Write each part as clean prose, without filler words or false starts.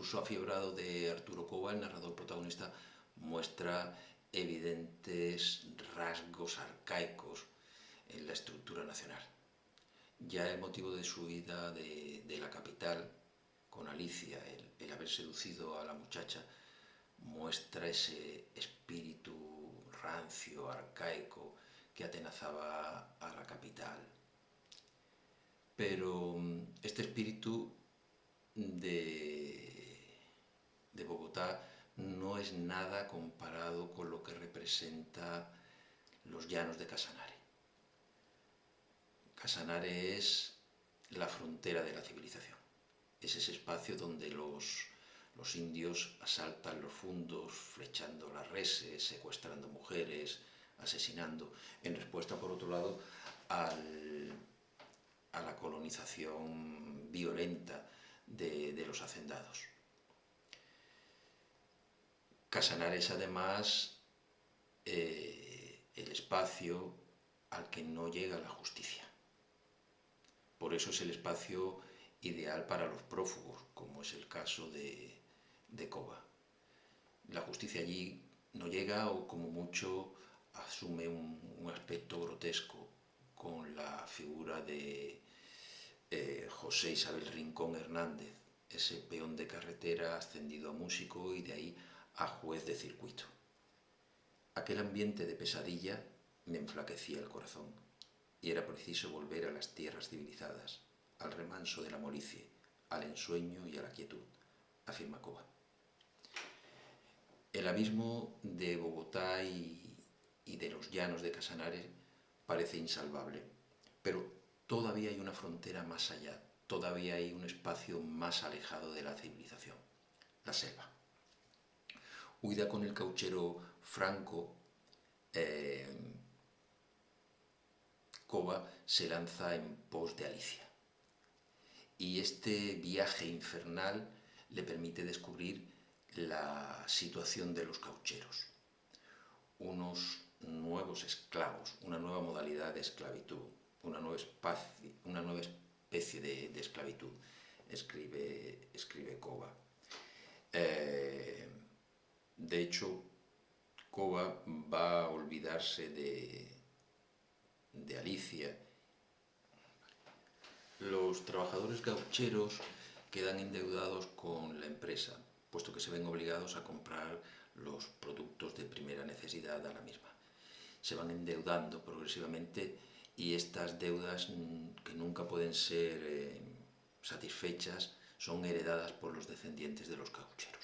discurso afiebrado de Arturo Cova, el narrador protagonista, muestra evidentes rasgos arcaicos en la estructura nacional. Ya el motivo de su huida de la capital con Alicia, el haber seducido a la muchacha, muestra ese espíritu rancio, arcaico, que atenazaba a la capital. Pero este espíritu de Bogotá no es nada comparado con lo que representa los llanos de Casanare. Casanare es la frontera de la civilización. Es ese espacio donde los indios asaltan los fundos, flechando las reses, secuestrando mujeres, asesinando, en respuesta, por otro lado, a la colonización violenta de los hacendados. Casanare es además el espacio al que no llega la justicia. Por eso es el espacio ideal para los prófugos, como es el caso de Cova. La justicia allí no llega, o como mucho asume un aspecto grotesco, con la figura de José Isabel Rincón Hernández, ese peón de carretera ascendido a músico y de ahí a juez de circuito. Aquel ambiente de pesadilla me enflaquecía el corazón, y era preciso volver a las tierras civilizadas, al remanso de la molicie, al ensueño y a la quietud, afirma Cova. El abismo de Bogotá y de los llanos de Casanare parece insalvable, pero todavía hay una frontera más allá, todavía hay un espacio más alejado de la civilización, la selva. Huida con el cauchero Franco, Cova se lanza en pos de Alicia. Y este viaje infernal le permite descubrir la situación de los caucheros, unos nuevos esclavos, una nueva modalidad de esclavitud, una nueva especie de esclavitud, escribe Cova. De hecho, Cova va a olvidarse de Alicia. Los trabajadores gaucheros quedan endeudados con la empresa, puesto que se ven obligados a comprar los productos de primera necesidad a la misma. Se van endeudando progresivamente, y estas deudas, que nunca pueden ser satisfechas, son heredadas por los descendientes de los gaucheros.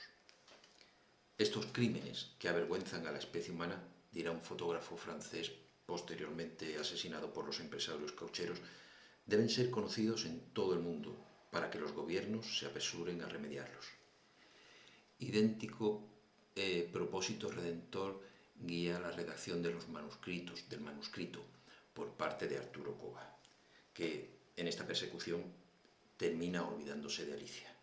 Estos crímenes que avergüenzan a la especie humana, dirá un fotógrafo francés posteriormente asesinado por los empresarios caucheros, deben ser conocidos en todo el mundo para que los gobiernos se apresuren a remediarlos. Idéntico propósito redentor guía la redacción del manuscrito por parte de Arturo Cova, que en esta persecución termina olvidándose de Alicia.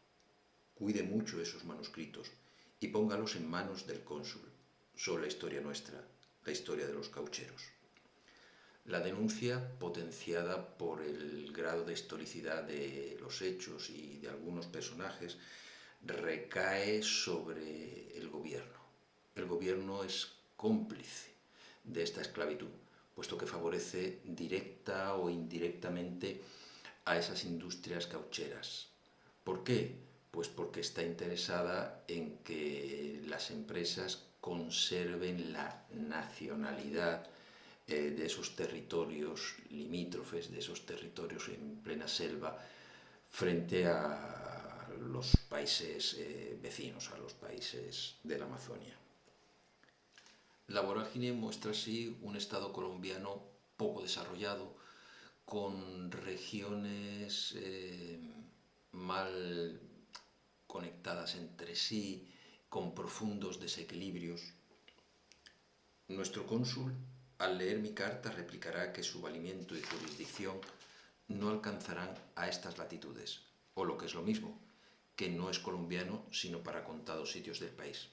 Cuide mucho esos manuscritos y póngalos en manos del cónsul. Son la historia nuestra, la historia de los caucheros. La denuncia, potenciada por el grado de historicidad de los hechos y de algunos personajes, recae sobre el gobierno. El gobierno es cómplice de esta esclavitud, puesto que favorece directa o indirectamente a esas industrias caucheras. ¿Por qué? Pues porque está interesada en que las empresas conserven la nacionalidad de esos territorios limítrofes, de esos territorios en plena selva, frente a los países vecinos, a los países de la Amazonia. La vorágine muestra así un Estado colombiano poco desarrollado, con regiones mal conectadas entre sí, con profundos desequilibrios. Nuestro cónsul, al leer mi carta, replicará que su valimiento y jurisdicción no alcanzarán a estas latitudes, o lo que es lo mismo, que no es colombiano sino para contados sitios del país.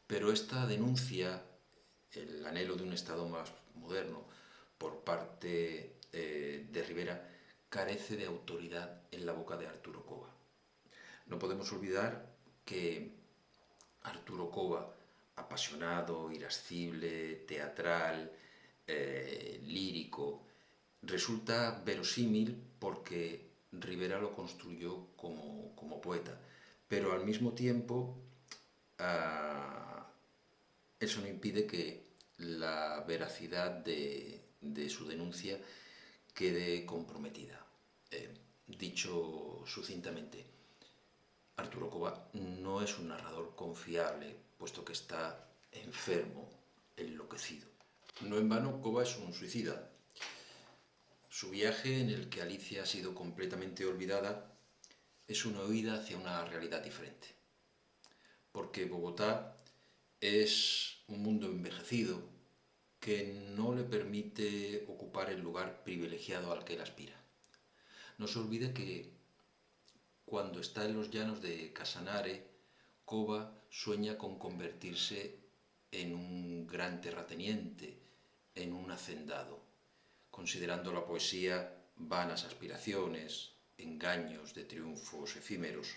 Pero esta denuncia, el anhelo de un Estado más moderno por parte de Rivera, carece de autoridad en la boca de Arturo Cova. No podemos olvidar que Arturo Cova, apasionado, irascible, teatral, lírico, resulta verosímil porque Rivera lo construyó como poeta, pero al mismo tiempo eso no impide que la veracidad de su denuncia quede comprometida. Dicho sucintamente, Arturo Cova no es un narrador confiable, puesto que está enfermo, enloquecido. No en vano, Cova es un suicida. Su viaje, en el que Alicia ha sido completamente olvidada, es una huida hacia una realidad diferente. Porque Bogotá es un mundo envejecido que no le permite ocupar el lugar privilegiado al que él aspira. No se olvide que cuando está en los llanos de Casanare, Cova sueña con convertirse en un gran terrateniente, en un hacendado, considerando la poesía vanas aspiraciones, engaños de triunfos efímeros.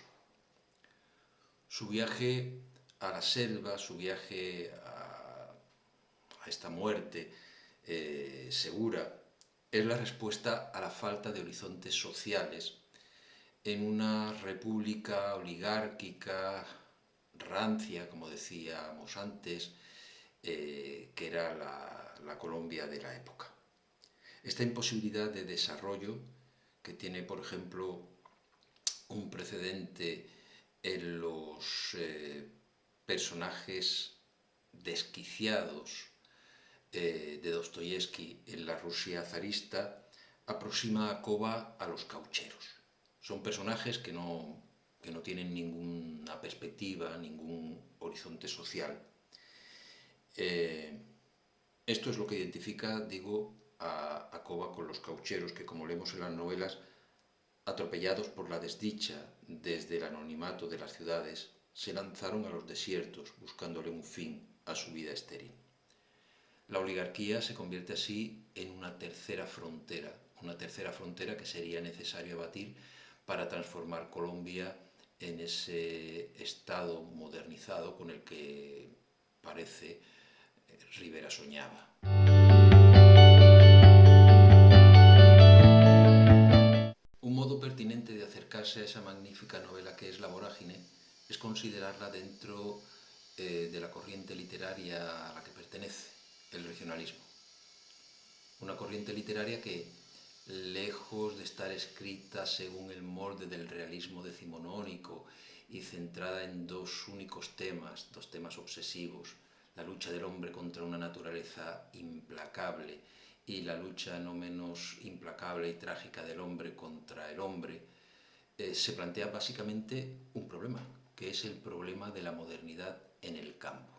Su viaje a la selva, su viaje a esta muerte segura, es la respuesta a la falta de horizontes sociales en una república oligárquica, rancia, como decíamos antes, que era la Colombia de la época. Esta imposibilidad de desarrollo, que tiene, por ejemplo, un precedente en los personajes desquiciados de Dostoyevsky en la Rusia zarista, aproxima a Cova a los caucheros. Son personajes que no tienen ninguna perspectiva, ningún horizonte social. Esto es lo que identifica, digo, a Cova con los caucheros, que, como leemos en las novelas, atropellados por la desdicha desde el anonimato de las ciudades, se lanzaron a los desiertos buscándole un fin a su vida estéril. La oligarquía se convierte así en una tercera frontera que sería necesario abatir para transformar Colombia en ese estado modernizado con el que parece Rivera soñaba. Un modo pertinente de acercarse a esa magnífica novela que es La Vorágine es considerarla dentro de la corriente literaria a la que pertenece, el regionalismo. Una corriente literaria que, lejos de estar escrita según el molde del realismo decimonónico y centrada en dos temas obsesivos, la lucha del hombre contra una naturaleza implacable y la lucha no menos implacable y trágica del hombre contra el hombre, se plantea básicamente un problema, que es el problema de la modernidad en el campo.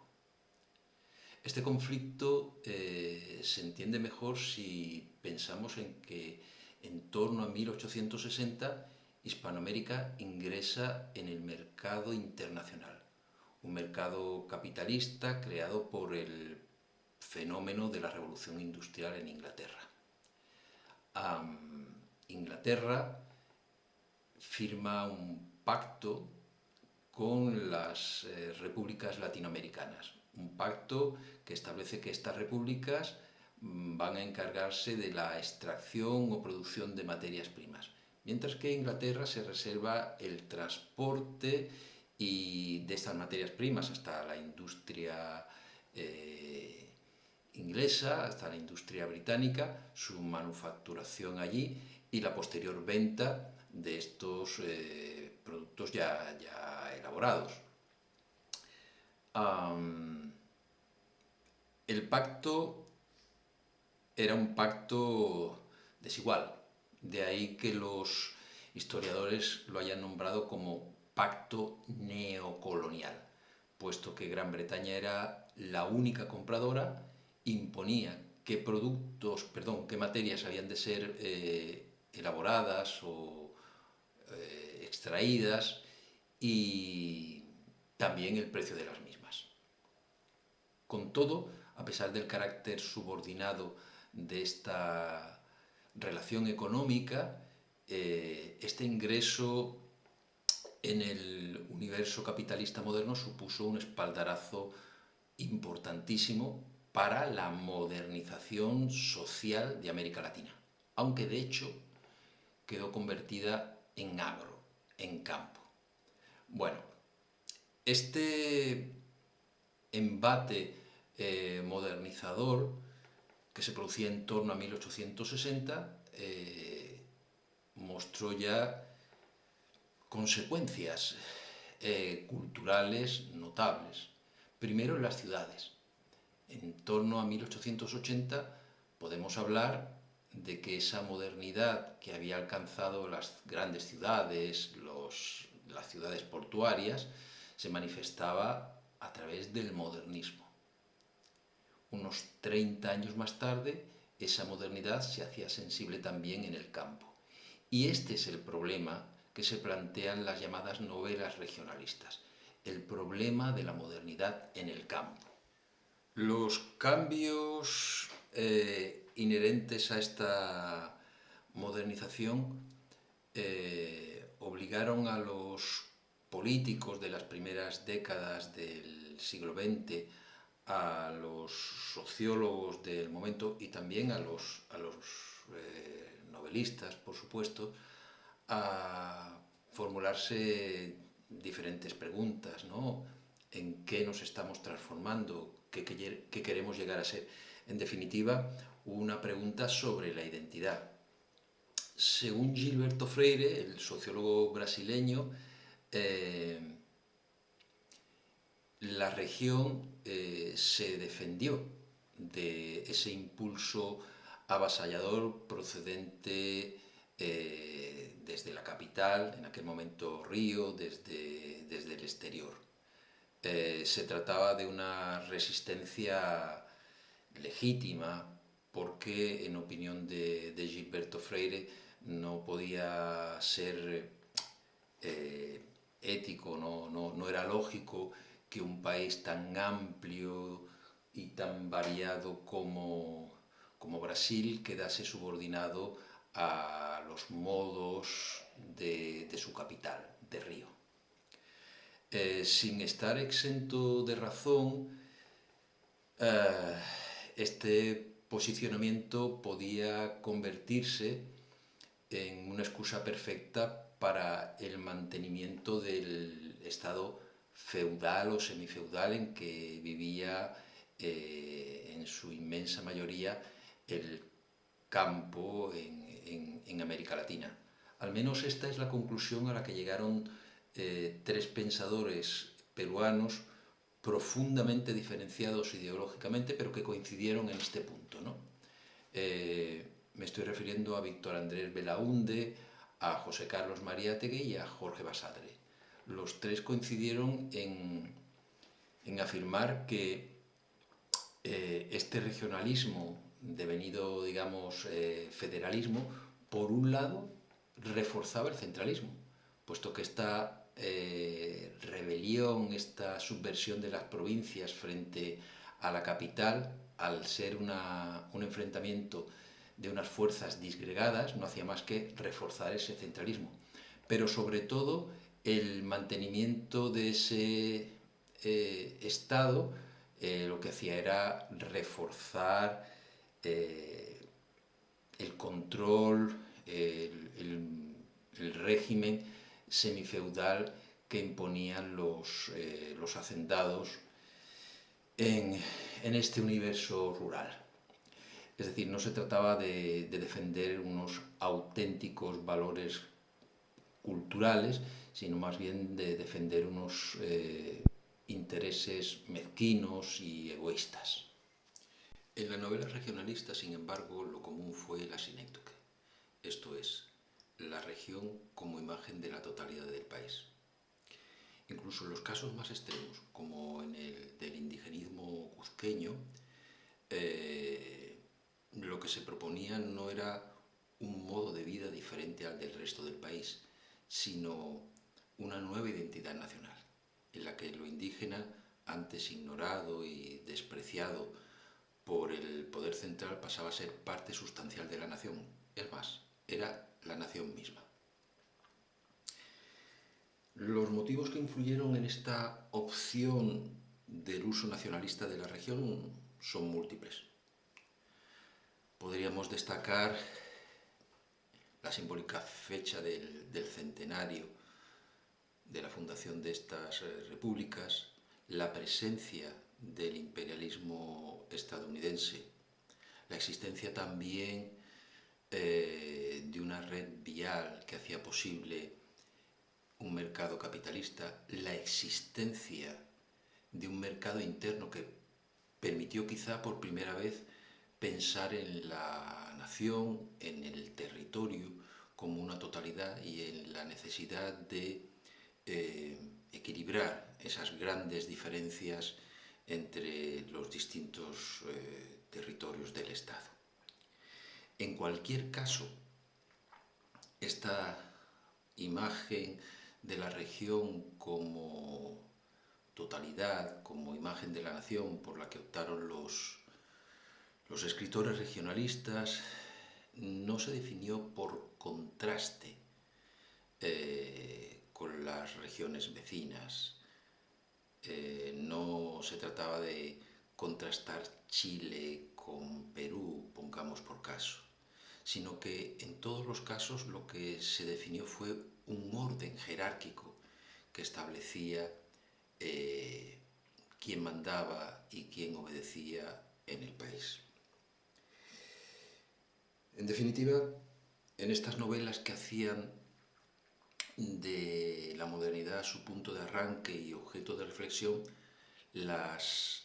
Este conflicto se entiende mejor si pensamos en que en torno a 1860 Hispanoamérica ingresa en el mercado internacional, un mercado capitalista creado por el fenómeno de la revolución industrial en Inglaterra. Inglaterra firma un pacto con las repúblicas latinoamericanas, un pacto que establece que estas repúblicas van a encargarse de la extracción o producción de materias primas, mientras que Inglaterra se reserva el transporte y de estas materias primas hasta la industria inglesa, hasta la industria británica, su manufacturación allí y la posterior venta de estos productos ya elaborados. El pacto era un pacto desigual, de ahí que los historiadores lo hayan nombrado como pacto neocolonial, puesto que Gran Bretaña era la única compradora, imponía qué qué materias habían de ser elaboradas o extraídas y también el precio de las mismas. Con todo, a pesar del carácter subordinado de esta relación económica, este ingreso en el universo capitalista moderno supuso un espaldarazo importantísimo para la modernización social de América Latina, aunque de hecho quedó convertida en agro, en campo. Bueno, este embate modernizador que se producía en torno a 1860 mostró ya consecuencias culturales notables. Primero en las ciudades. En torno a 1880 podemos hablar de que esa modernidad que había alcanzado las grandes ciudades, las ciudades portuarias, se manifestaba a través del modernismo. Unos 30 años más tarde, esa modernidad se hacía sensible también en el campo. Y este es el problema que se plantean las llamadas novelas regionalistas, el problema de la modernidad en el campo. Los cambios inherentes a esta modernización obligaron a los políticos de las primeras décadas del siglo XX, a los sociólogos del momento y también a los novelistas, por supuesto, a formularse diferentes preguntas, ¿no? ¿En qué nos estamos transformando? ¿Qué queremos llegar a ser? En definitiva, una pregunta sobre la identidad. Según Gilberto Freire, el sociólogo brasileño, la región se defendió de ese impulso avasallador procedente desde la capital, en aquel momento Río, desde el exterior. Se trataba de una resistencia legítima porque, en opinión de Gilberto Freire, no podía ser ético, no era lógico que un país tan amplio y tan variado como Brasil quedase subordinado a los modos de su capital, de Río. Sin estar exento de razón, este posicionamiento podía convertirse en una excusa perfecta para el mantenimiento del estado feudal o semifeudal en que vivía en su inmensa mayoría el campo en América Latina. Al menos esta es la conclusión a la que llegaron tres pensadores peruanos profundamente diferenciados ideológicamente, pero que coincidieron en este punto, ¿no? Me estoy refiriendo a Víctor Andrés Belaúnde, a José Carlos Mariátegui y a Jorge Basadre. Los tres coincidieron en afirmar que este regionalismo, devenido, digamos, federalismo, por un lado, reforzaba el centralismo, puesto que esta rebelión, esta subversión de las provincias frente a la capital, al ser un enfrentamiento de unas fuerzas disgregadas, no hacía más que reforzar ese centralismo. Pero sobre todo el mantenimiento de ese Estado lo que hacía era reforzar el control, el régimen semifeudal que imponían los hacendados en este universo rural. Es decir, no se trataba de defender unos auténticos valores culturales, sino más bien de defender unos intereses mezquinos y egoístas. En la novela regionalista, sin embargo, lo común fue la sinécdoque, esto es, la región como imagen de la totalidad del país. Incluso en los casos más extremos, como en el del indigenismo cuzqueño, lo que se proponía no era un modo de vida diferente al del resto del país, sino una nueva identidad nacional, en la que lo indígena, antes ignorado y despreciado por el poder central, pasaba a ser parte sustancial de la nación. Es más, era la nación misma. Los motivos que influyeron en esta opción del uso nacionalista de la región son múltiples. Podríamos destacar la simbólica fecha del centenario de la fundación de estas repúblicas, la presencia del imperialismo estadounidense, la existencia también de una red vial que hacía posible un mercado capitalista, la existencia de un mercado interno que permitió quizá por primera vez pensar en la nación, en el territorio como una totalidad y en la necesidad de equilibrar esas grandes diferencias entre los distintos territorios del Estado. En cualquier caso, esta imagen de la región como totalidad, como imagen de la nación por la que optaron los escritores regionalistas, no se definió por contraste con las regiones vecinas. No se trataba de contrastar Chile con Perú, pongamos por caso, sino que en todos los casos lo que se definió fue un orden jerárquico que establecía quién mandaba y quién obedecía en el país. En definitiva, en estas novelas que hacían de la modernidad su punto de arranque y objeto de reflexión, las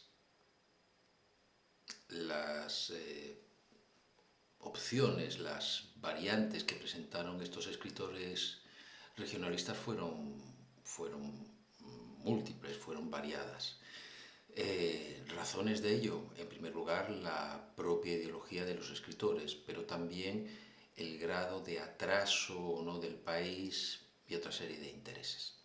opciones, las variantes que presentaron estos escritores regionalistas fueron múltiples, fueron variadas. Razones de ello, en primer lugar, la propia ideología de los escritores, pero también el grado de atraso o no del país y otra serie de intereses.